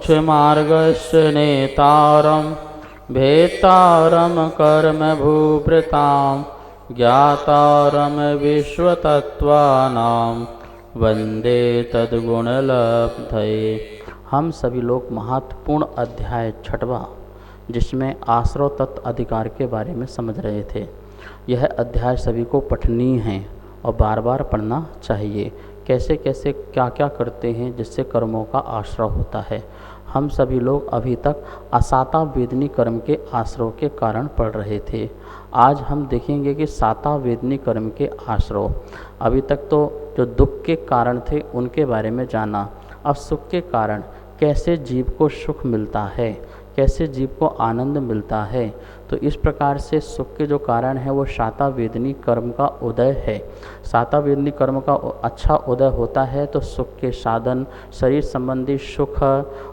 मोक्षमार्गस्य नेतारं भेत्तारं कर्मभूभृतां ज्ञातारं विश्वतत्त्वानां वंदे तद्गुणलब्धये। हम सभी लोग महत्वपूर्ण अध्याय 6वां, जिसमें आश्रव तत्व अधिकार के बारे में समझ रहे थे। यह अध्याय सभी को पठनीय है और बार बार पढ़ना चाहिए। कैसे कैसे क्या क्या करते हैं जिससे कर्मों का आश्रव होता है। हम सभी लोग अभी तक असाता वेदनी कर्म के आश्रव के कारण पढ़ रहे थे। आज हम देखेंगे कि साता वेदनी कर्म के आश्रव। अभी तक तो जो दुख के कारण थे उनके बारे में जाना। अब सुख के कारण कैसे जीव को सुख मिलता है, कैसे जीव को आनंद मिलता है। तो इस प्रकार से सुख के जो कारण है वो साता वेदनी कर्म का उदय है। साता वेदनी कर्म का अच्छा उदय होता है तो सुख के साधन, शरीर संबंधी सुख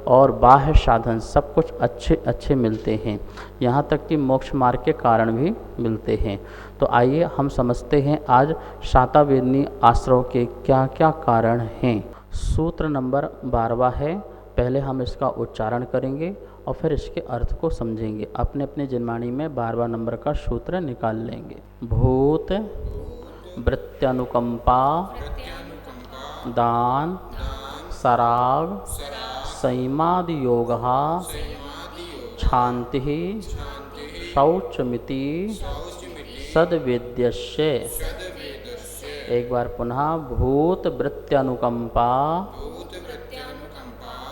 और बाह्य साधन सब कुछ अच्छे अच्छे मिलते हैं। यहाँ तक कि मोक्ष मार्ग के कारण भी मिलते हैं। तो आइए हम समझते हैं आज साता वेदनी आश्रव के क्या क्या कारण हैं। सूत्र नंबर 12 है। पहले हम इसका उच्चारण करेंगे और फिर इसके अर्थ को समझेंगे। अपने अपने जिनवाणी में 12 नंबर का सूत्र निकाल लेंगे। भूत वृत्त्यनुकंपा दान सराग संयमादि योग क्षांति शौचमिति सद्वेद्यस्य। एक बार पुनः। भूत वृत्त्यनुकंपा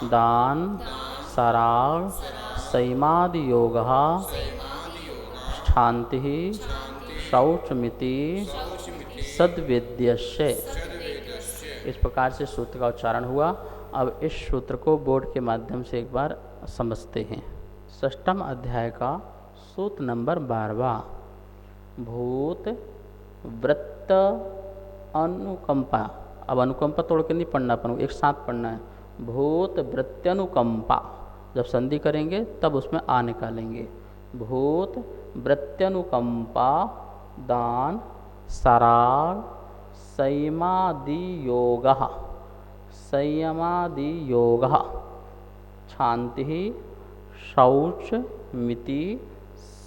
दान सराग संयमादि योग शांति शौचमिति सद्वेद्यस्य। इस प्रकार से सूत्र का उच्चारण हुआ। अब इस सूत्र को बोर्ड के माध्यम से एक बार समझते हैं। 6वां अध्याय का सूत्र नंबर 12। भूत वृत्त अनुकंपा। अब अनुकंपा तोड़ के नहीं पढ़ना, अपन एक साथ पढ़ना है। भूत वृत्त्यनुकंपा, जब संधि करेंगे तब उसमें आ निकालेंगे। भूत वृत्त्यनुकंपा दान सराग संयमादि योग क्षांति शौच मिति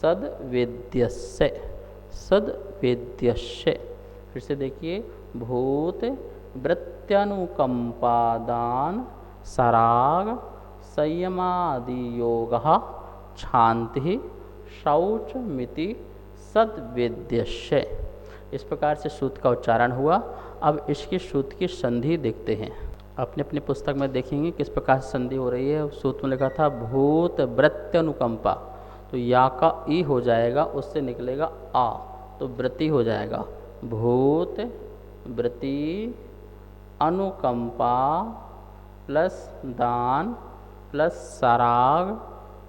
सद्वेद्यस्य। फिर से देखिए। भूत वृत्त्यनुकंपा दान सराग संयमादि योग क्षांति शौच मिति सद्वेद्यस्य। इस प्रकार से सूत्र का उच्चारण हुआ। अब इसकी सूत्र की संधि देखते हैं। अपने अपनी पुस्तक में देखेंगे किस प्रकार से संधि हो रही है। सूत्र में लिखा था भूत वृत्त्यनुकंपा, तो या का ई हो जाएगा, उससे निकलेगा आ, तो वृत्ति हो जाएगा। भूत वृत्ति अनुकंपा प्लस दान प्लस सराग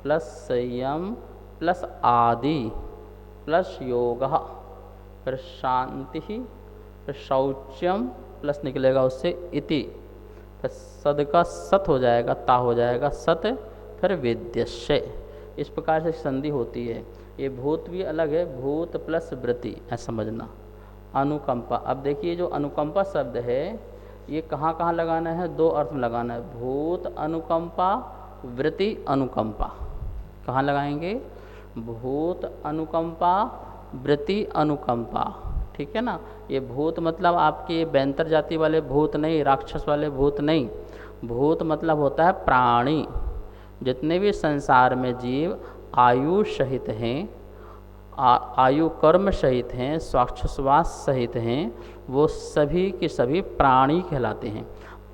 प्लस संयम प्लस आदि प्लस योग, फिर शांति, फिर शौच्यम प्लस निकलेगा उससे इति, फिर सद का सत हो जाएगा, ता हो जाएगा सत, फिर वेद्यस्य। इस प्रकार से संधि होती है। ये भूत भी अलग है, भूत प्लस वृत्ति, ऐसा समझना। अनुकंपा, अब देखिए जो अनुकंपा शब्द है ये कहाँ कहाँ लगाना है, दो अर्थ में लगाना है। भूत अनुकंपा वृत्ति अनुकंपा, कहाँ लगाएंगे? भूत अनुकंपा वृत्ति अनुकंपा, ठीक है ना। ये भूत मतलब आपके बैंतर जाति वाले भूत नहीं, राक्षस वाले भूत नहीं। भूत मतलब होता है प्राणी। जितने भी संसार में जीव आयु सहित हैं, आयु कर्म सहित हैं, स्वाक्षश्वास सहित हैं, वो सभी के सभी प्राणी कहलाते हैं।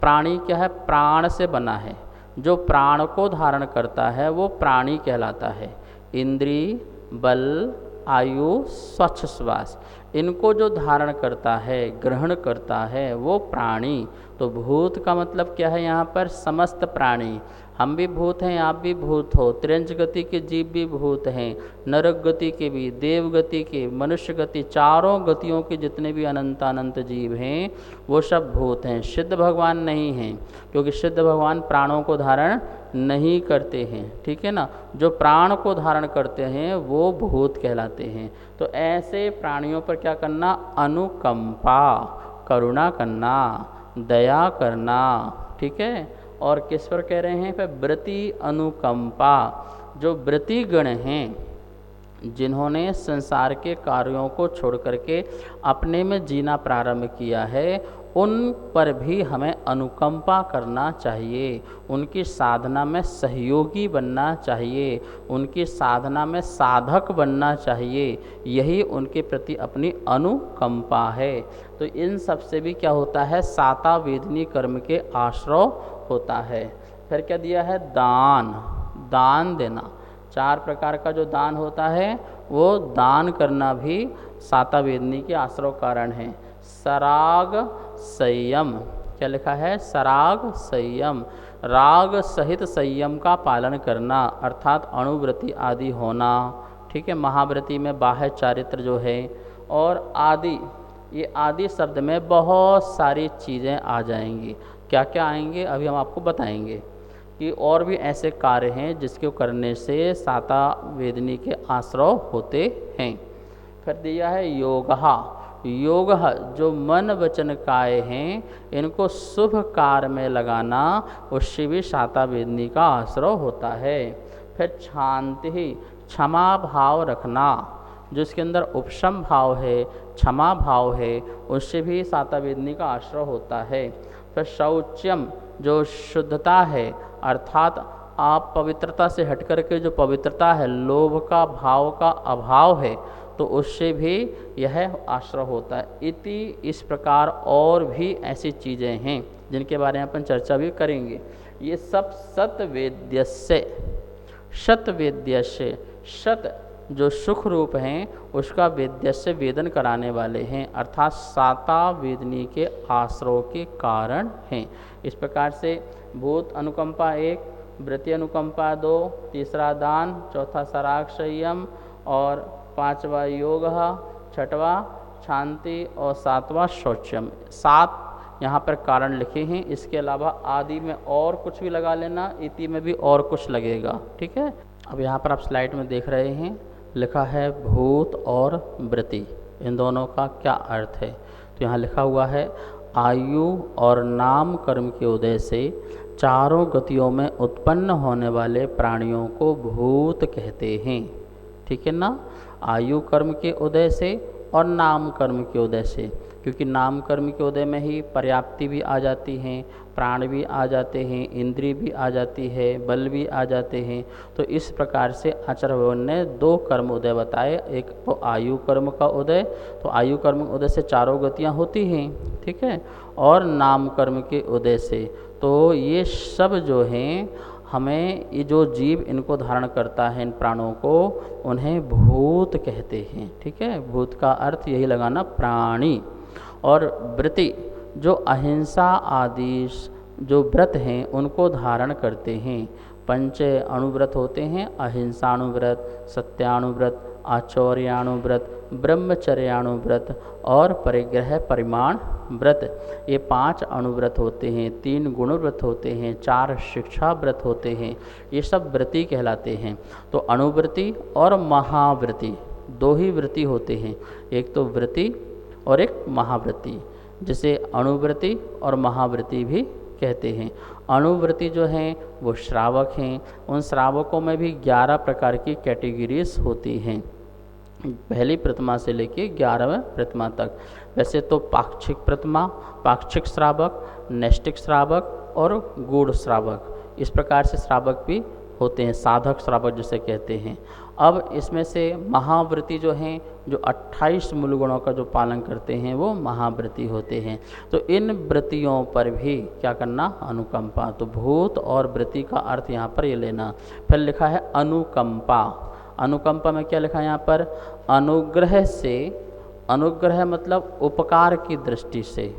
प्राणी क्या है? प्राण से बना है। जो प्राण को धारण करता है वो प्राणी कहलाता है। इंद्रिय, बल, आयु, स्वाक्षश्वास, इनको जो धारण करता है, ग्रहण करता है, वो प्राणी। तो भूत का मतलब क्या है? यहाँ पर समस्त प्राणी। हम भी भूत हैं, आप भी भूत हो। त्रिंज गति के जीव भी भूत हैं, नरक गति के भी, देव गति के, मनुष्य गति, चारों गतियों के जितने भी अनंत अनंत जीव हैं वो सब भूत हैं। सिद्ध भगवान नहीं हैं, क्योंकि सिद्ध भगवान प्राणों को धारण नहीं करते हैं, ठीक है ना। जो प्राण को धारण करते हैं वो भूत कहलाते हैं। तो ऐसे प्राणियों पर क्या करना? अनुकंपा, करुणा करना, दया करना, ठीक है। और किस पर कह रहे हैं? फिर व्रति अनुकंपा, जो व्रतिगण हैं जिन्होंने संसार के कार्यों को छोड़ करके अपने में जीना प्रारंभ किया है, उन पर भी हमें अनुकंपा करना चाहिए, उनकी साधना में सहयोगी बनना चाहिए, उनकी साधना में साधक बनना चाहिए। यही उनके प्रति अपनी अनुकंपा है। तो इन सब से भी क्या होता है? साता वेदनी कर्म के आश्रय होता है। फिर क्या दिया है? दान, दान देना। 4 प्रकार का जो दान होता है वो दान करना भी साता वेदनी के आश्रय कारण है। सराग संयम, क्या लिखा है? सराग संयम, राग सहित संयम का पालन करना, अर्थात अणुव्रति आदि होना। ठीक है, महाव्रति में बाह्य चारित्र जो है, और आदि, ये आदि शब्द में बहुत सारी चीज़ें आ जाएंगी। क्या क्या आएंगे अभी हम आपको बताएंगे कि और भी ऐसे कार्य हैं जिसको करने से साता वेदनी के आश्रय होते हैं। फिर दिया है योगहा, योग जो मन वचन काय हैं इनको शुभ कार्य में लगाना, उससे भी साता वेदनी का आश्रय होता है। फिर शांति, क्षमा भाव रखना, जो इसके अंदर उपशम भाव है, क्षमा भाव है, उससे भी साता वेदनी का आश्रय होता है। फिर शौच्यम, जो शुद्धता है, अर्थात आप पवित्रता से हट करके जो पवित्रता है, लोभ का भाव का अभाव है, तो उससे भी यह आश्रय होता है। इति, इस प्रकार और भी ऐसी चीज़ें हैं जिनके बारे में अपन चर्चा भी करेंगे। ये सब सतवेद्यस्य, शतवेद्यस्य, शत जो सुख रूप हैं उसका वेद्यस्य वेदन कराने वाले हैं, अर्थात साता वेदनी के आश्रय के कारण हैं। इस प्रकार से भूत अनुकंपा 1, व्रति अनुकंपा 2, तीसरा दान, चौथा सराग संयम, और 5वां योग, 6वां शांति, और 7वां शौचम। 7 यहाँ पर कारण लिखे हैं। इसके अलावा आदि में और कुछ भी लगा लेना, इति में भी और कुछ लगेगा। ठीक है, अब यहाँ पर आप स्लाइड में देख रहे हैं लिखा है भूत और व्रति, इन दोनों का क्या अर्थ है? तो यहाँ लिखा हुआ है आयु और नाम कर्म के उदय से चारों गतियों में उत्पन्न होने वाले प्राणियों को भूत कहते हैं। ठीक है ना, आयु कर्म के उदय से और नाम कर्म के उदय से, क्योंकि नाम कर्म के उदय में ही पर्याप्ति भी आ जाती हैं, प्राण भी आ जाते हैं, इंद्रिय भी आ जाती है, बल भी आ जाते हैं। तो इस प्रकार से आचार्य भगवान ने 2 कर्म उदय बताए, एक तो आयु कर्म का उदय, तो आयु कर्म उदय से चारों गतियाँ होती हैं। ठीक है, और नाम कर्म के उदय से, तो ये सब जो हैं हमें, ये जो जीव इनको धारण करता है, इन प्राणों को, उन्हें भूत कहते हैं। ठीक है, भूत का अर्थ यही लगाना, प्राणी। और व्रति जो अहिंसा आदि जो व्रत हैं उनको धारण करते हैं। 5 अणुव्रत होते हैं, अहिंसाणुव्रत, सत्याणुव्रत, आचौर्याणुव्रत, ब्रह्मचर्याणुव्रत और परिग्रह परिमाण व्रत। ये 5 अणुव्रत होते हैं, 3 गुणव्रत होते हैं, 4 शिक्षा व्रत होते हैं। ये सब व्रति कहलाते हैं। तो अणुव्रति और महाव्रति 2 ही व्रति होते हैं, एक तो व्रति और एक महाव्रति, जिसे अणुव्रति और महाव्रति भी कहते हैं। अणुव्रति जो हैं वो श्रावक हैं, उन श्रावकों में भी 11 प्रकार की कैटेगरीज होती हैं, पहली प्रतिमा से लेके 11वें प्रतिमा तक। वैसे तो पाक्षिक प्रतिमा, पाक्षिक श्रावक, नैष्टिक श्रावक और गूढ़ श्रावक, इस प्रकार से श्रावक भी होते हैं, साधक श्रावक जिसे कहते हैं। अब इसमें से महाव्रति जो हैं, जो 28 मूल गुणों का जो पालन करते हैं, वो महाव्रति होते हैं। तो इन व्रतियों पर भी क्या करना? अनुकंपा। तो भूत और व्रति का अर्थ यहाँ पर ये लेना। फिर लिखा है अनुकंपा। अनुकंपा में क्या लिखा है यहाँ पर? अनुग्रह से, अनुग्रह मतलब उपकार की दृष्टि से,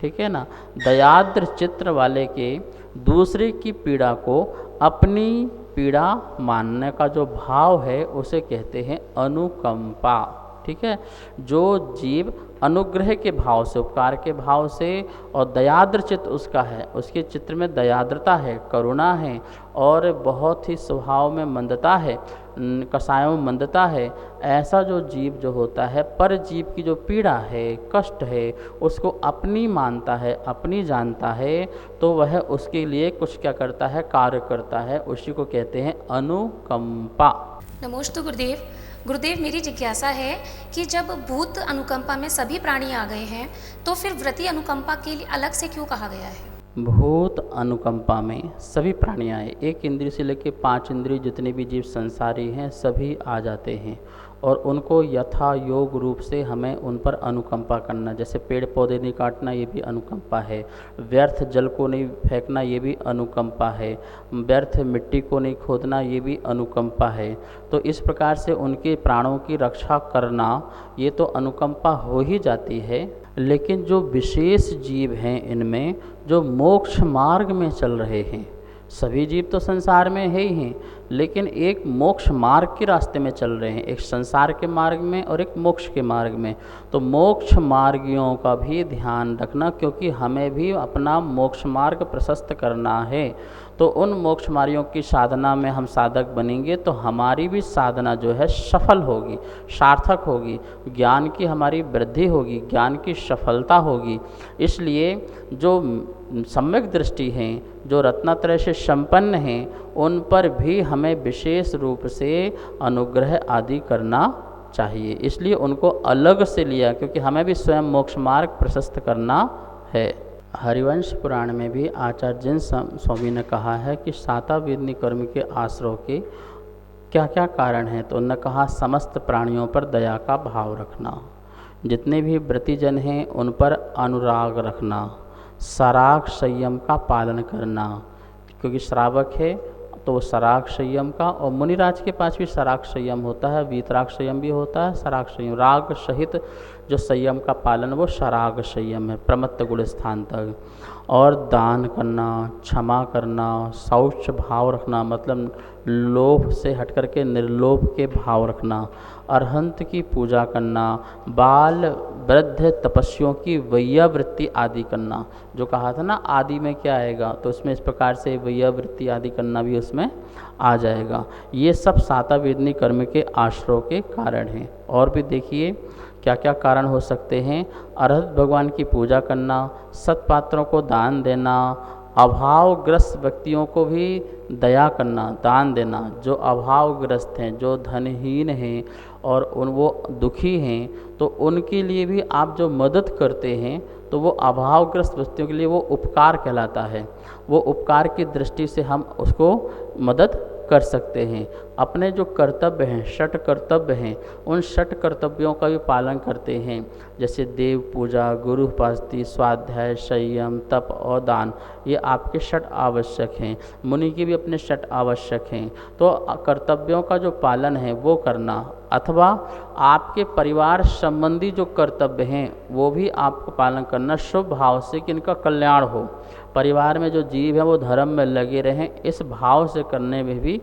ठीक है ना, दयाद्र चित्र वाले के दूसरे की पीड़ा को अपनी पीड़ा मानने का जो भाव है उसे कहते हैं अनुकंपा। ठीक है। जो जीव अनुग्रह के भाव से, उपकार के भाव से और दयाद्र चित्त उसका है, उसके चित्र में दयाद्रता है, करुणा है और बहुत ही स्वभाव में मंदता है, कसायों में मंदता है, ऐसा जो जीव जो होता है, पर जीव की जो पीड़ा है, कष्ट है, उसको अपनी मानता है, अपनी जानता है, तो वह उसके लिए कुछ क्या करता है, कार्य करता है, उसी को कहते हैं अनुकंपा। नमोस्तु गुरुदेव। गुरुदेव, मेरी जिज्ञासा है कि जब भूत अनुकंपा में सभी प्राणी आ गए हैं तो फिर व्रती अनुकंपा के लिए अलग से क्यों कहा गया है? भूत अनुकंपा में सभी प्राणी आए, एक इंद्रिय से लेकर 5 इंद्रिय जितने भी जीव संसारी हैं सभी आ जाते हैं और उनको यथा योग रूप से हमें उन पर अनुकंपा करना। जैसे पेड़ पौधे नहीं काटना, ये भी अनुकंपा है। व्यर्थ जल को नहीं फेंकना, ये भी अनुकंपा है। व्यर्थ मिट्टी को नहीं खोदना, ये भी अनुकंपा है। तो इस प्रकार से उनके प्राणों की रक्षा करना, ये तो अनुकंपा हो ही जाती है। लेकिन जो विशेष जीव हैं इनमें, जो मोक्ष मार्ग में चल रहे हैं, सभी जीव तो संसार में है ही हैं, लेकिन एक मोक्ष मार्ग के रास्ते में चल रहे हैं, एक संसार के मार्ग में और एक मोक्ष के मार्ग में। तो मोक्ष मार्गियों का भी ध्यान रखना, क्योंकि हमें भी अपना मोक्ष मार्ग प्रशस्त करना है। तो उन मोक्ष मार्गियों की साधना में हम साधक बनेंगे तो हमारी भी साधना जो है सफल होगी, सार्थक होगी, ज्ञान की हमारी वृद्धि होगी, ज्ञान की सफलता होगी। इसलिए जो सम्यक दृष्टि हैं, जो रत्नत्रय से संपन्न हैं, उन पर भी हमें विशेष रूप से अनुग्रह आदि करना चाहिए। इसलिए उनको अलग से लिया, क्योंकि हमें भी स्वयं मोक्ष मार्ग प्रशस्त करना है। हरिवंश पुराण में भी आचार्य जिन स्वामी ने कहा है कि शातावेदनी कर्म के आश्रय के क्या क्या कारण हैं, तो उन्होंने कहा समस्त प्राणियों पर दया का भाव रखना, जितने भी व्रतिजन हैं उन पर अनुराग रखना, सराग संयम का पालन करना, क्योंकि श्रावक है तो वो सराग संयम का, और मुनिराज के पास भी सराग संयम होता है, वीतराग संयम भी होता है, सराग संयम, राग सहित जो संयम का पालन वो सराग संयम है, प्रमत्त गुण स्थान तक। और दान करना, क्षमा करना, शौच भाव रखना, मतलब लोभ से हट करके निर्लोभ के भाव रखना, अरहंत की पूजा करना, बाल वृद्ध तपस्वियों की वैयावृत्ति आदि करना। जो कहा था ना आदि में क्या आएगा, तो उसमें इस प्रकार से वैयावृत्ति आदि करना भी उसमें आ जाएगा। ये सब शातावेदनी कर्म के आश्रय के कारण हैं। और भी देखिए क्या क्या कारण हो सकते हैं। अरहत भगवान की पूजा करना, सत्पात्रों को दान देना, अभावग्रस्त व्यक्तियों को भी दया करना, दान देना। जो अभावग्रस्त हैं, जो धनहीन हैं और वो दुखी हैं, तो उनके लिए भी आप जो मदद करते हैं तो वो अभावग्रस्त व्यक्तियों के लिए वो उपकार कहलाता है। वो उपकार की दृष्टि से हम उसको मदद कर सकते हैं। अपने जो कर्तव्य हैं, षट कर्तव्य हैं, उन षट कर्तव्यों का भी पालन करते हैं, जैसे देव पूजा, गुरु उपासना, स्वाध्याय, संयम, तप और दान। ये आपके षट आवश्यक हैं। मुनि के भी अपने षट आवश्यक हैं। तो कर्तव्यों का जो पालन है वो करना, अथवा आपके परिवार संबंधी जो कर्तव्य हैं वो भी आपको पालन करना, शुभ भाव से कि इनका कल्याण हो, परिवार में जो जीव है वो धर्म में लगे रहें, इस भाव से करने में भी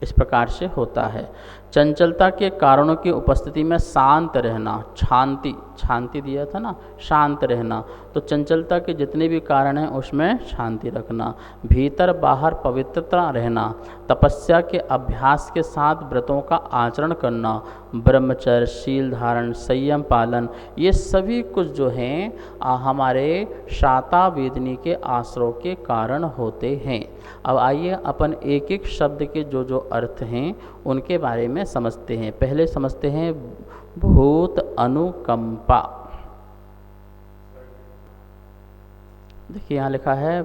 इस प्रकार से होता है। चंचलता के कारणों की उपस्थिति में शांत रहना, शांति दिया था ना, शांत रहना। तो चंचलता के जितने भी कारण हैं उसमें शांति रखना, भीतर बाहर पवित्रता रहना, तपस्या के अभ्यास के साथ व्रतों का आचरण करना, ब्रह्मचर्य, शील धारण, संयम पालन, ये सभी कुछ जो हैं हमारे शातावेदनी के आश्रय के कारण होते हैं। अब आइए अपन एक एक शब्द के जो जो अर्थ हैं उनके बारे में समझते हैं। पहले समझते हैं भूत अनुकंपा। देखिए यहाँ लिखा है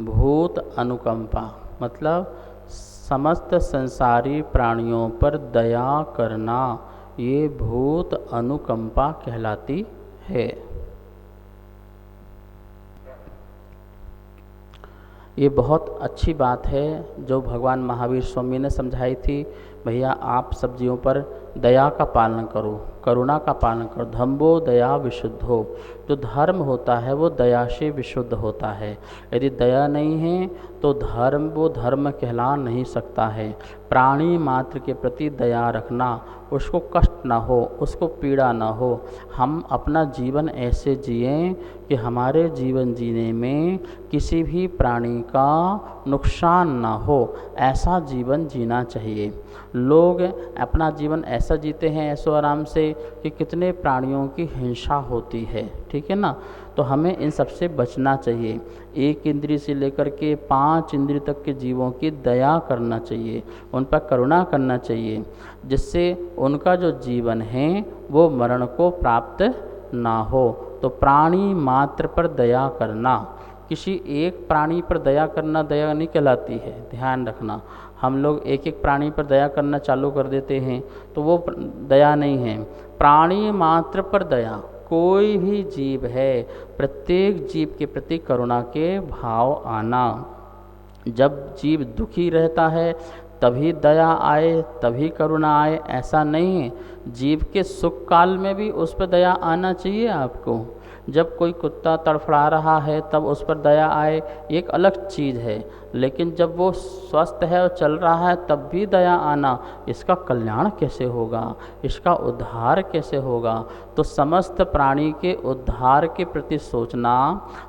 भूत अनुकंपा, मतलब समस्त संसारी प्राणियों पर दया करना, ये भूत अनुकंपा कहलाती है। ये बहुत अच्छी बात है जो भगवान महावीर स्वामी ने समझाई थी। भैया आप सब जीवों पर दया का पालन करो, करुणा का पालन करो। धम्मो दया विशुद्धो, जो धर्म होता है वो दया से विशुद्ध होता है। यदि दया नहीं है तो वो धर्म कहला नहीं सकता है। प्राणी मात्र के प्रति दया रखना, उसको कष्ट ना हो, उसको पीड़ा ना हो। हम अपना जीवन ऐसे जिएं कि हमारे जीवन जीने में किसी भी प्राणी का नुकसान ना हो, ऐसा जीवन जीना चाहिए। लोग अपना जीवन ऐसा जीते हैं ऐसो आराम से कि कितने प्राणियों की हिंसा होती है, ठीक है ना। तो हमें इन सबसे बचना चाहिए। एक इंद्रिय से लेकर के 5 इंद्रिय तक के जीवों की दया करना चाहिए, उन पर करुणा करना चाहिए, जिससे उनका जो जीवन है वो मरण को प्राप्त ना हो। तो प्राणी मात्र पर दया करना, किसी एक प्राणी पर दया करना दया नहीं कहलाती है, ध्यान रखना। हम लोग एक एक प्राणी पर दया करना चालू कर देते हैं तो वो दया नहीं है। प्राणी मात्र पर दया, कोई भी जीव है, प्रत्येक जीव के प्रति करुणा के भाव आना। जब जीव दुखी रहता है तभी दया आए, तभी करुणा आए, ऐसा नहीं है। जीव के सुख काल में भी उस पर दया आना चाहिए आपको। जब कोई कुत्ता तड़फड़ा रहा है तब उस पर दया आए, ये एक अलग चीज़ है। लेकिन जब वो स्वस्थ है और चल रहा है तब भी दया आना, इसका कल्याण कैसे होगा, इसका उद्धार कैसे होगा। तो समस्त प्राणी के उद्धार के प्रति सोचना,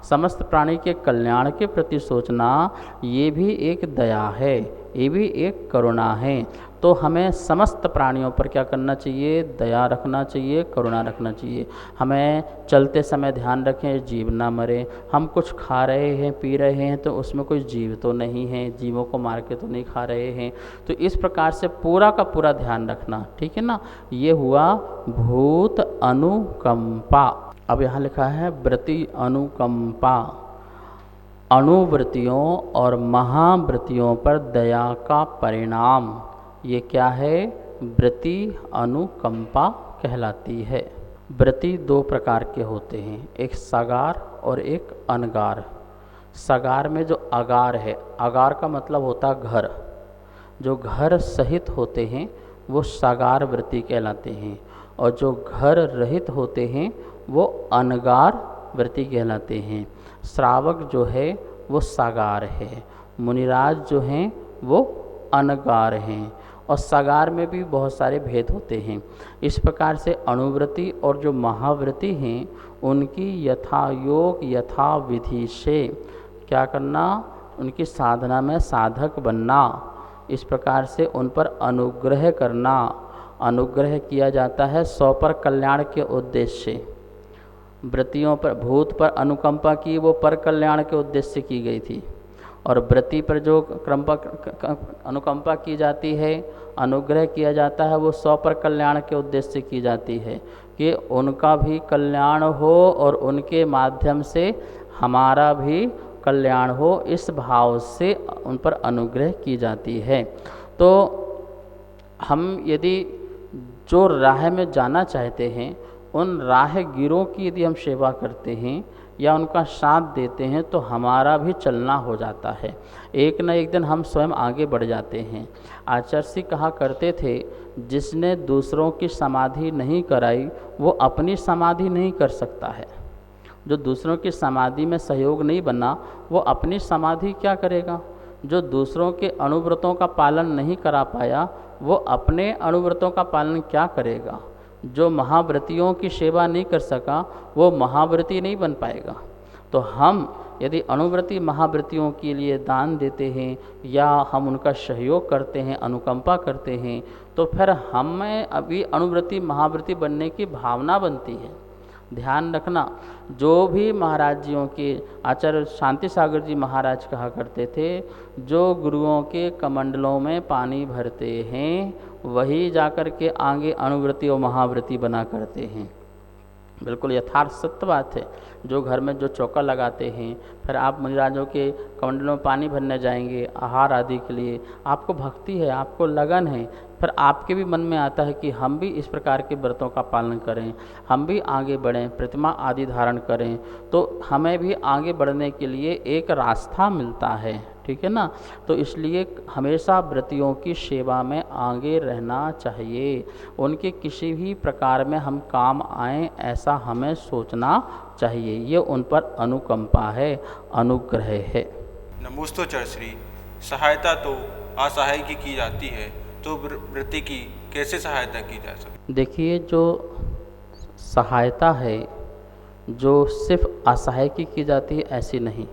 समस्त प्राणी के कल्याण के प्रति सोचना, ये भी एक दया है, ये भी एक करुणा है। तो हमें समस्त प्राणियों पर क्या करना चाहिए, दया रखना चाहिए, करुणा रखना चाहिए। हमें चलते समय ध्यान रखें जीव ना मरे। हम कुछ खा रहे हैं पी रहे हैं तो उसमें कोई जीव तो नहीं है, जीवों को मार के तो नहीं खा रहे हैं। तो इस प्रकार से पूरा का पूरा ध्यान रखना, ठीक है ना। ये हुआ भूत अनुकंपा। अब यहाँ लिखा है व्रति अनुकंपा, अणुव्रतियों और महाव्रतियों पर दया का परिणाम। ये क्या है, व्रति अनुकंपा कहलाती है। व्रति 2 प्रकार के होते हैं, एक सगार और एक अनगार। सगार में जो अगार है, अगार का मतलब होता घर, जो घर सहित होते हैं वो सगार व्रति कहलाते हैं, और जो घर रहित होते हैं वो अनगार व्रति कहलाते हैं। श्रावक जो है वो सगार है, मुनिराज जो हैं वो अनगार हैं, और सगार में भी बहुत सारे भेद होते हैं। इस प्रकार से अणुव्रति और जो महाव्रति हैं उनकी यथा योग यथा विधि से क्या करना, उनकी साधना में साधक बनना। इस प्रकार से उन पर अनुग्रह करना, अनुग्रह किया जाता है 100 पर कल्याण के उद्देश्य से। व्रतियों पर, भूत पर अनुकंपा की वो पर कल्याण के उद्देश्य से की गई थी, और व्रति पर जो अनुकंपा की जाती है, अनुग्रह किया जाता है, वो 100 पर कल्याण के उद्देश्य से की जाती है कि उनका भी कल्याण हो और उनके माध्यम से हमारा भी कल्याण हो, इस भाव से उन पर अनुग्रह की जाती है। तो हम यदि जो राह में जाना चाहते हैं उन राहगीरों की यदि हम सेवा करते हैं या उनका साथ देते हैं तो हमारा भी चलना हो जाता है। एक न एक दिन हम स्वयं आगे बढ़ जाते हैं। आचार्य सिंह कहा करते थे, जिसने दूसरों की समाधि नहीं कराई वो अपनी समाधि नहीं कर सकता है। जो दूसरों की समाधि में सहयोग नहीं बना वो अपनी समाधि क्या करेगा। जो दूसरों के अनुव्रतों का पालन नहीं करा पाया वो अपने अनुव्रतों का पालन क्या करेगा। जो महाव्रतियों की सेवा नहीं कर सका वो महाव्रति नहीं बन पाएगा। तो हम यदि अनुव्रति महाव्रतियों के लिए दान देते हैं या हम उनका सहयोग करते हैं, अनुकंपा करते हैं, तो फिर हमें अभी अनुव्रति महाव्रति बनने की भावना बनती है। ध्यान रखना, जो भी महाराज जियों के आचार्य शांति सागर जी महाराज कहा करते थे, जो गुरुओं के कमंडलों में पानी भरते हैं वही जाकर के आगे अनुव्रति और महाव्रति बना करते हैं। बिल्कुल यथार्थ सत्य बात है। जो घर में जो चौका लगाते हैं, फिर आप मुनिराजों के कमंडलों में पानी भरने जाएंगे आहार आदि के लिए, आपको भक्ति है, आपको लगन है, फिर आपके भी मन में आता है कि हम भी इस प्रकार के व्रतों का पालन करें, हम भी आगे बढ़ें, प्रतिमा आदि धारण करें, तो हमें भी आगे बढ़ने के लिए एक रास्ता मिलता है। ठीक है ना। तो इसलिए हमेशा व्रतियों की सेवा में आगे रहना चाहिए, उनके किसी भी प्रकार में हम काम आएँ ऐसा हमें सोचना चाहिए। ये उन पर अनुकंपा है, अनुग्रह है। नमोस्तोचर श्री। सहायता तो असहाय की जाती है, तो व्रति की कैसे सहायता की जा सकती? देखिए, जो सहायता है जो सिर्फ असहाय की जाती है ऐसी नहीं,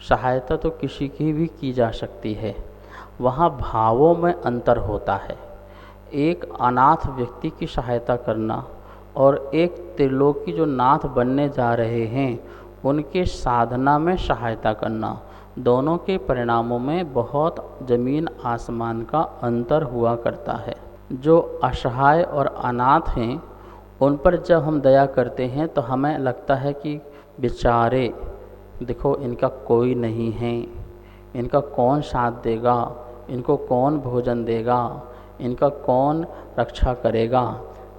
सहायता तो किसी की भी की जा सकती है। वहाँ भावों में अंतर होता है। एक अनाथ व्यक्ति की सहायता करना और एक त्रिलोकी जो नाथ बनने जा रहे हैं उनके साधना में सहायता करना, दोनों के परिणामों में बहुत ज़मीन आसमान का अंतर हुआ करता है। जो असहाय और अनाथ हैं उन पर जब हम दया करते हैं तो हमें लगता है कि बेचारे, देखो इनका कोई नहीं है, इनका कौन साथ देगा, इनको कौन भोजन देगा, इनका कौन रक्षा करेगा।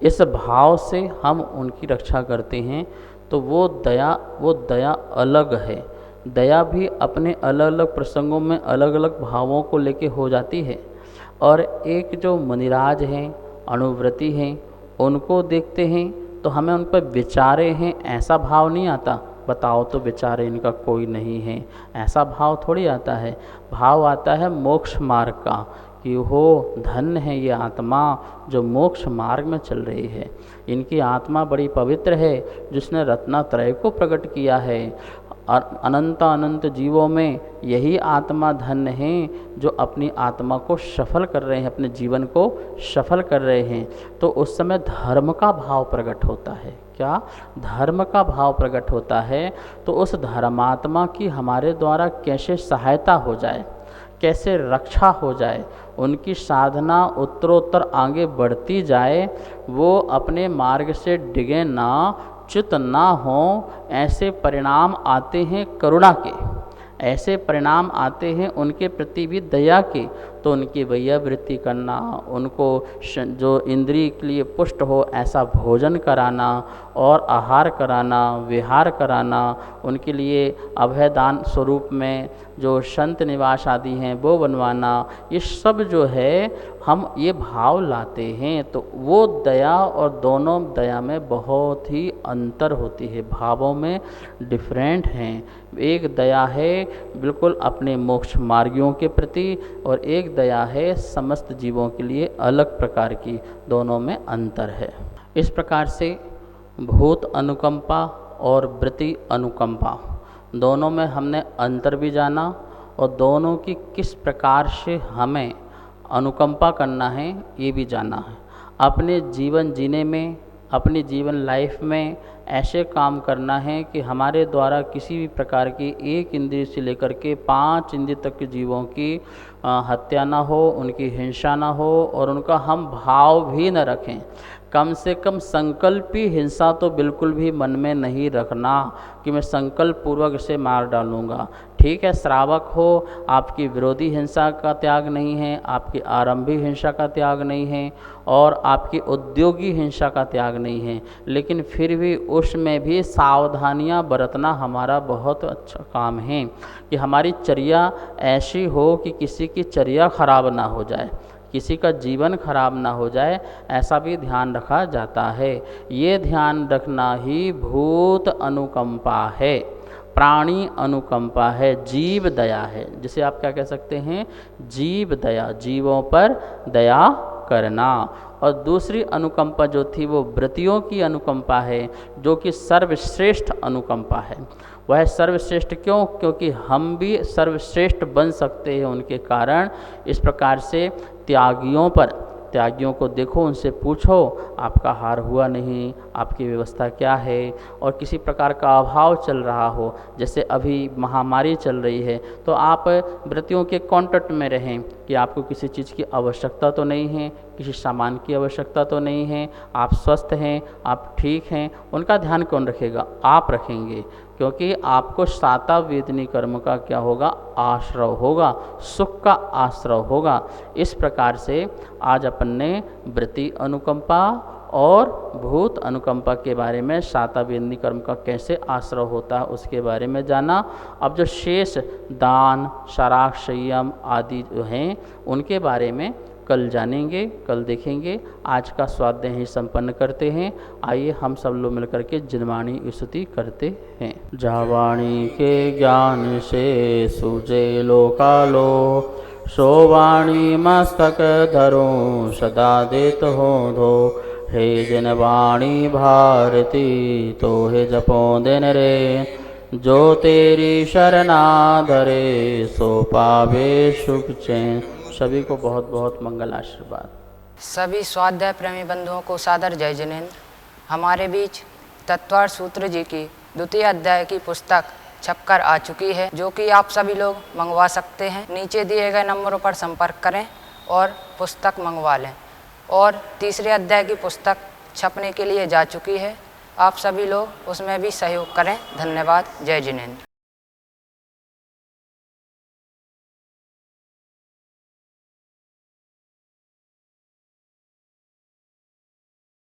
इस भाव से हम उनकी रक्षा करते हैं तो वो दया अलग है। दया भी अपने अलग अलग प्रसंगों में अलग अलग भावों को लेके हो जाती है। और एक जो मुनिराज हैं, अनुव्रती हैं, उनको देखते हैं तो हमें उन पर बेचारे हैं ऐसा भाव नहीं आता, बताओ तो बेचारे इनका कोई नहीं है, ऐसा भाव थोड़ी आता है। भाव आता है मोक्ष मार्ग का कि हो धन्य है ये आत्मा जो मोक्ष मार्ग में चल रही है, इनकी आत्मा बड़ी पवित्र है जिसने रत्नात्रय को प्रकट किया है। और अनंत जीवों में यही आत्मा धन्य है जो अपनी आत्मा को सफल कर रहे हैं, अपने जीवन को सफल कर रहे हैं। तो उस समय धर्म का भाव प्रकट होता है। क्या? धर्म का भाव प्रकट होता है। तो उस धर्मात्मा की हमारे द्वारा कैसे सहायता हो जाए, कैसे रक्षा हो जाए, उनकी साधना उत्तरोत्तर आगे बढ़ती जाए, वो अपने मार्ग से डिगे ना, च्युत ना हो, ऐसे परिणाम आते हैं करुणा के, ऐसे परिणाम आते हैं उनके प्रति भी दया के। तो उनकी वैयावृत्ति करना, उनको जो इंद्रिय के लिए पुष्ट हो ऐसा भोजन कराना और आहार कराना, विहार कराना, उनके लिए अभयदान स्वरूप में जो संत निवास आदि हैं वो बनवाना, ये सब जो है हम ये भाव लाते हैं तो वो दया और दोनों दया में बहुत ही अंतर होती है, भावों में डिफरेंट हैं। एक दया है बिल्कुल अपने मोक्ष मार्गियों के प्रति और एक दया है समस्त जीवों के लिए अलग प्रकार की, दोनों में अंतर है। इस प्रकार से भूत अनुकंपा और वृत्ति अनुकंपा दोनों में हमने अंतर भी जाना और दोनों की किस प्रकार से हमें अनुकंपा करना है ये भी जाना है। अपने जीवन जीने में, अपनी जीवन लाइफ में ऐसे काम करना है कि हमारे द्वारा किसी भी प्रकार की एक इंद्रिय से लेकर के 5 इंद्रिय तक के जीवों की हत्या ना हो, उनकी हिंसा ना हो और उनका हम भाव भी न रखें। कम से कम संकल्पी हिंसा तो बिल्कुल भी मन में नहीं रखना कि मैं संकल्प पूर्वक इसे मार डालूँगा। ठीक है, श्रावक हो, आपकी विरोधी हिंसा का त्याग नहीं है, आपकी आरंभी हिंसा का त्याग नहीं है और आपकी उद्योगी हिंसा का त्याग नहीं है, लेकिन फिर भी उसमें भी सावधानियां बरतना हमारा बहुत अच्छा काम है कि हमारी चर्या ऐसी हो कि किसी की चर्या खराब ना हो जाए, किसी का जीवन खराब ना हो जाए, ऐसा भी ध्यान रखा जाता है। ये ध्यान रखना ही भूत अनुकंपा है, प्राणी अनुकंपा है, जीव दया है, जिसे आप क्या कह सकते हैं, जीव दया, जीवों पर दया करना। और दूसरी अनुकंपा जो थी वो व्रतियों की अनुकंपा है, जो कि सर्वश्रेष्ठ अनुकंपा है। वह सर्वश्रेष्ठ क्यों? क्योंकि हम भी सर्वश्रेष्ठ बन सकते हैं उनके कारण। इस प्रकार से त्यागियों को देखो, उनसे पूछो आपका हार हुआ नहीं, आपकी व्यवस्था क्या है, और किसी प्रकार का अभाव चल रहा हो, जैसे अभी महामारी चल रही है, तो आप व्रतियों के कांटेक्ट में रहें कि आपको किसी चीज़ की आवश्यकता तो नहीं है, किसी सामान की आवश्यकता तो नहीं है, आप स्वस्थ हैं, आप ठीक हैं। उनका ध्यान कौन रखेगा? आप रखेंगे, क्योंकि आपको साता वेदनी कर्म का क्या होगा? आश्रव होगा, सुख का आश्रव होगा। इस प्रकार से आज अपन ने वृत्ति अनुकंपा और भूत अनुकंपा के बारे में, शातावेदी कर्म का कैसे आश्रय होता है उसके बारे में जाना। अब जो शेष दान, सराग, संयम आदि जो हैं उनके बारे में कल जानेंगे, कल देखेंगे। आज का स्वाध्याय ही संपन्न करते हैं। आइए हम सब लोग मिलकर के जिनवाणी स्तुति करते हैं। जावाणी के ज्ञान से सूझे लोकालो, सोवाणी मस्तक धरो सदा देत हो धो। हे जिनवाणी भारती तो हे जपो दिन रे, जो तेरी शरणा धरे सो पावे सुख चैन। सभी को बहुत बहुत मंगल आशीर्वाद। सभी स्वाध्याय प्रेमी बंधुओं को सादर जय जिनेन्द्र। हमारे बीच तत्वार्थ सूत्र जी की द्वितीय अध्याय की पुस्तक छपकर आ चुकी है, जो कि आप सभी लोग मंगवा सकते हैं। नीचे दिए गए नंबरों पर संपर्क करें और पुस्तक मंगवा लें। और तीसरे अध्याय की पुस्तक छपने के लिए जा चुकी है, आप सभी लोग उसमें भी सहयोग करें। धन्यवाद। जय जिनेन्द्र।